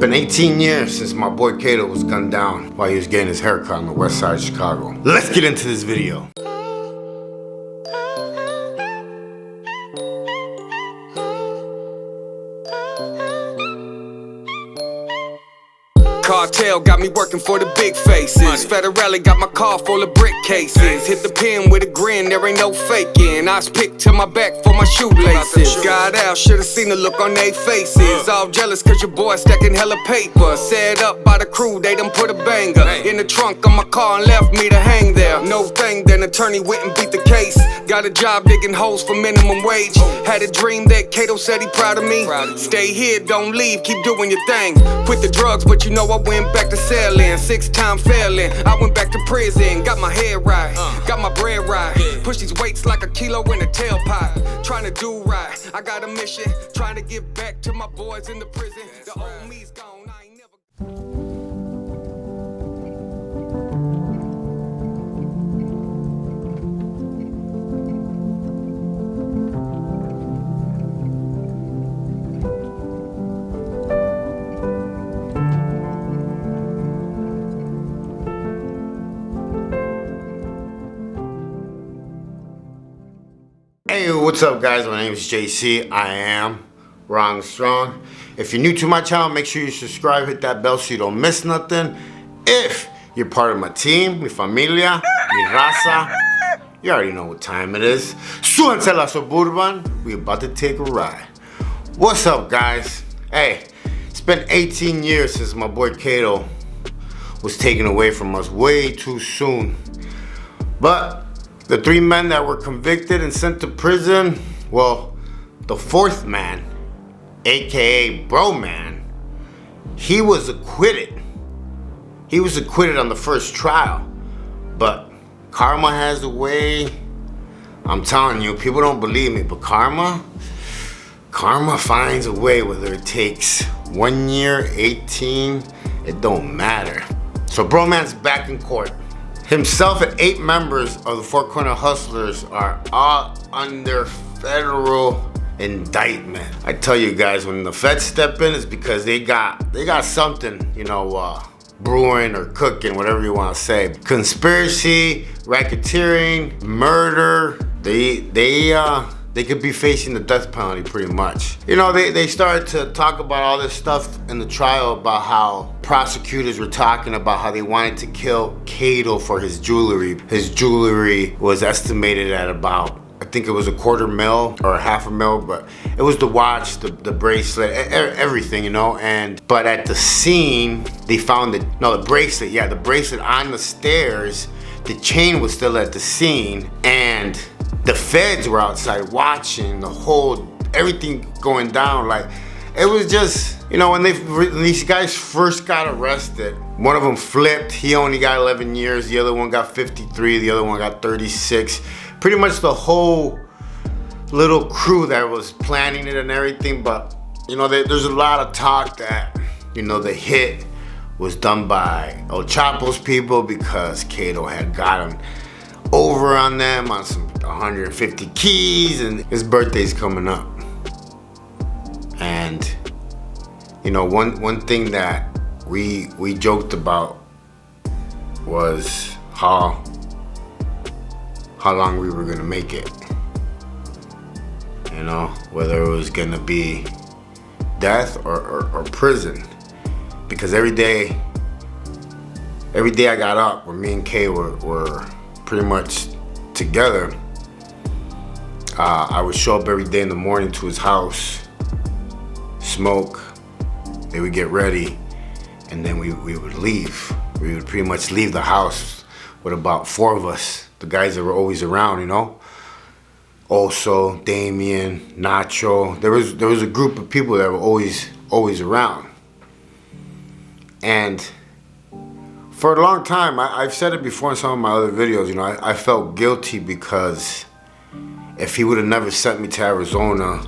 been 18 years since my boy Kato was gunned down while he was getting his haircut on the west side of Chicago. Let's get into this video. Cartel got me working for the big faces. Federale got my car full of brick cases. Hit the pen with a grin, there ain't no faking. I was picked to my back for my shoelaces. Got out, should've seen the look on they faces. All jealous cause your boy stacking hella paper. Set up by the crew, they done put a banger in the trunk of my car and left me to hang there. No thing, then attorney went and beat the case. Got a job digging holes for minimum wage. Had a dream that Kato said he proud of me. Stay here, don't leave, keep doing your thing. Quit the drugs, but you know I went back to selling, 6-time failing. I went back to prison, got my head right, got my bread right. Push these weights like a kilo in a tailpipe. Trying to do right, I got a mission. Trying to give back to my boys in the prison. The old me's gone, I ain't never. Hey, what's up guys? My name is JC. I am Rangel. If you're new to my channel, make sure you subscribe, hit that bell so you don't miss nothing. If you're part of my team, mi familia, mi raza, you already know what time it is. Súbanse la Suburban, we about to take a ride. What's up guys? Hey, it's been 18 years since my boy Kato was taken away from us way too soon. But the 3 men that were convicted and sent to prison, well, the 4th man, aka Bro Man, he was acquitted. He was acquitted on the first trial. But karma has a way. I'm telling you, people don't believe me, but karma finds a way, whether it takes 1 year, 18, it don't matter. So Bro Man's back in court. Himself and 8 members of the Four Corner Hustlers are all under federal indictment. I tell you guys, when the feds step in, it's because they got something, you know, brewing or cooking, whatever you want to say. Conspiracy, racketeering, murder. They could be facing the death penalty pretty much. You know, they started to talk about all this stuff in the trial about how prosecutors were talking about how they wanted to kill Kato for his jewelry. His jewelry was estimated at about, I think it was $250,000 or $500,000, but it was the watch, the bracelet, everything, you know. But at the scene, they found the bracelet, yeah, the bracelet on the stairs. The chain was still at the scene, and the feds were outside watching everything going down. Like, it was just, you know, when these guys first got arrested, one of them flipped. He only got 11 years. The other one got 53. The other one got 36. Pretty much the whole little crew that was planning it and everything. But, you know, there's a lot of talk that, you know, the hit was done by El Chapo's people because Kato had gotten over on them on some 150 keys, and his birthday's coming up. And you know, one thing that we joked about was how long we were gonna make it. You know, whether it was gonna be death or prison. Because every day I got up where me and Kay were pretty much together. I would show up every day in the morning to his house, smoke, they would get ready, and then we would leave. We would pretty much leave the house with about 4 of us, the guys that were always around, you know. Also, Damien, Nacho, there was a group of people that were always around. And for a long time, I've said it before in some of my other videos, you know, I felt guilty because if he would have never sent me to Arizona,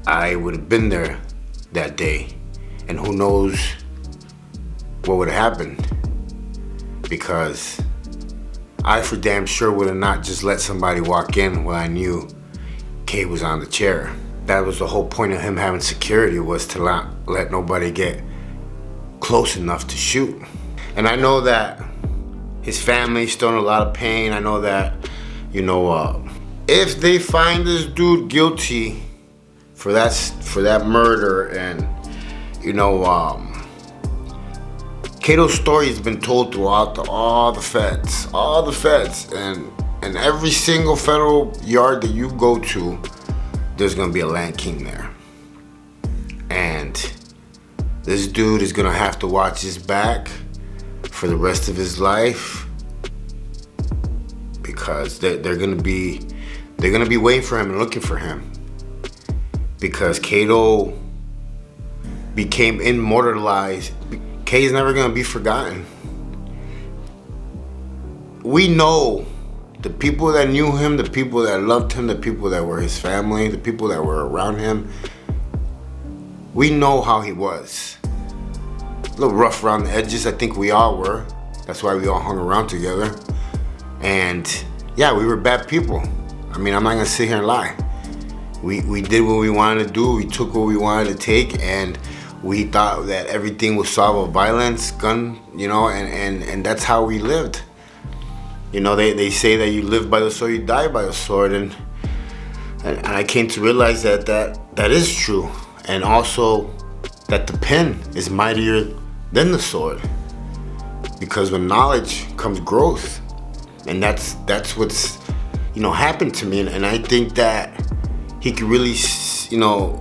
I would have been there that day. And who knows what would have happened. Because I for damn sure would have not just let somebody walk in when I knew Kay was on the chair. that was the whole point of him having security, was to not let nobody get close enough to shoot. And I know that his family's still in a lot of pain. I know that, you know, if they find this dude guilty for that murder, and you know, Kato's story has been told throughout all the feds, and every single federal yard that you go to, there's gonna be a land king there, and this dude is gonna have to watch his back for the rest of his life, because they're gonna be waiting for him and looking for him, because Kato became immortalized. Kay's never gonna be forgotten. We know the people that knew him, the people that loved him, the people that were his family, the people that were around him. We know how he was. A little rough around the edges, I think we all were. That's why we all hung around together. And yeah, we were bad people. I mean, I'm not gonna sit here and lie. We did what we wanted to do, we took what we wanted to take, and we thought that everything was solved with violence, gun, you know, and that's how we lived. You know, they say that you live by the sword, you die by the sword, and I came to realize that is true, and also that the pen is mightier than the sword, because with knowledge comes growth, and that's what's, you know, happened to me, and I think that he could really, you know,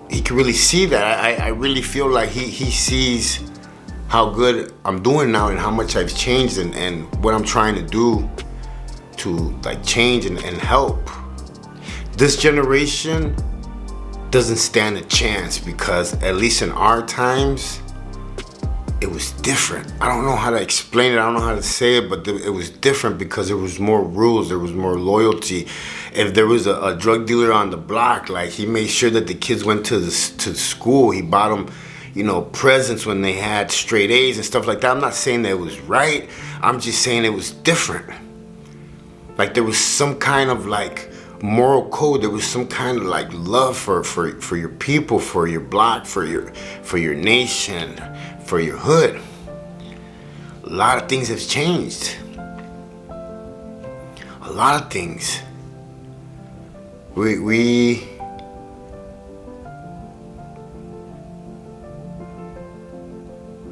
he could really see that. I really feel like he sees how good I'm doing now and how much I've changed, and what I'm trying to do to like change and help. This generation doesn't stand a chance, because at least in our times, it was different. I don't know how to explain it, I don't know how to say it, but it was different because there was more rules, there was more loyalty. If there was a drug dealer on the block, like, he made sure that the kids went to school. He bought them, you know, presents when they had straight A's and stuff like that. I'm not saying that it was right, I'm just saying it was different. Like, there was some kind of like moral code, there was some kind of like love for your people, for your block, for your nation, for your hood. A lot of things have changed. A lot of things. We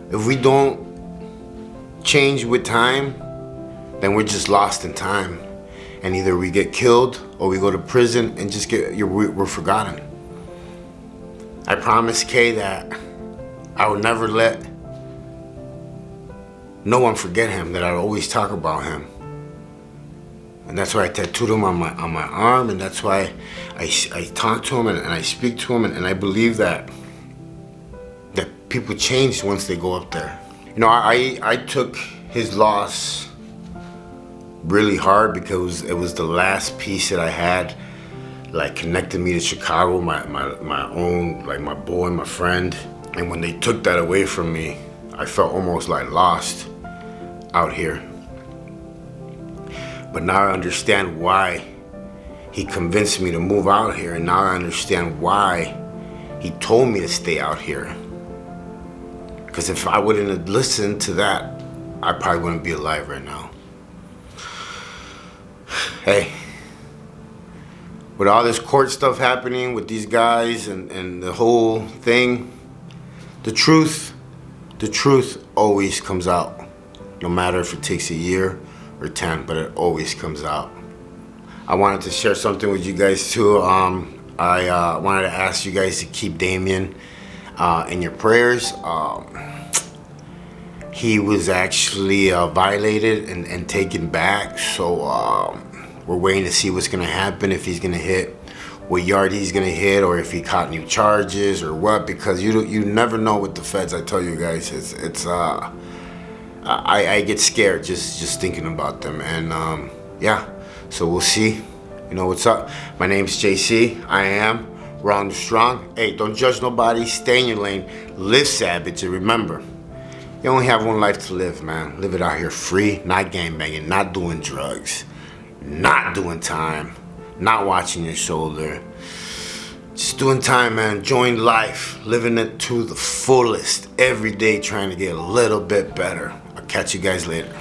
if we don't change with time, then we're just lost in time, and either we get killed or we go to prison and just we're forgotten. I promised Kay that I would never let no one forget him, that I'd always talk about him. And that's why I tattooed him on my arm, and that's why I talk to him and I speak to him, and I believe that people change once they go up there. You know, I took his loss really hard, because it was the last piece that I had, like, connected me to Chicago, my own, like, my boy, my friend. And when they took that away from me, I felt almost like lost out here. But now I understand why he convinced me to move out here, and now I understand why he told me to stay out here. Because if I wouldn't have listened to that, I probably wouldn't be alive right now. Hey, with all this court stuff happening with these guys and the whole thing, the truth always comes out. No matter if it takes a year or 10, but it always comes out. I wanted to share something with you guys too. I wanted to ask you guys to keep Damien in your prayers. He was actually violated and taken back, so we're waiting to see what's gonna happen, if he's gonna hit, what yard he's gonna hit, or if he caught new charges or what, because you never know with the feds. I tell you guys, I get scared just thinking about them, and yeah, so we'll see. You know what's up. My name's JC. I am raw and strong. Hey, don't judge nobody, stay in your lane, live savage, and remember, you only have one life to live, man. Live it out here free, not gangbanging, not doing drugs, not doing time, not watching your shoulder. Just doing time, man. Enjoying life. Living it to the fullest. Every day trying to get a little bit better. I'll catch you guys later.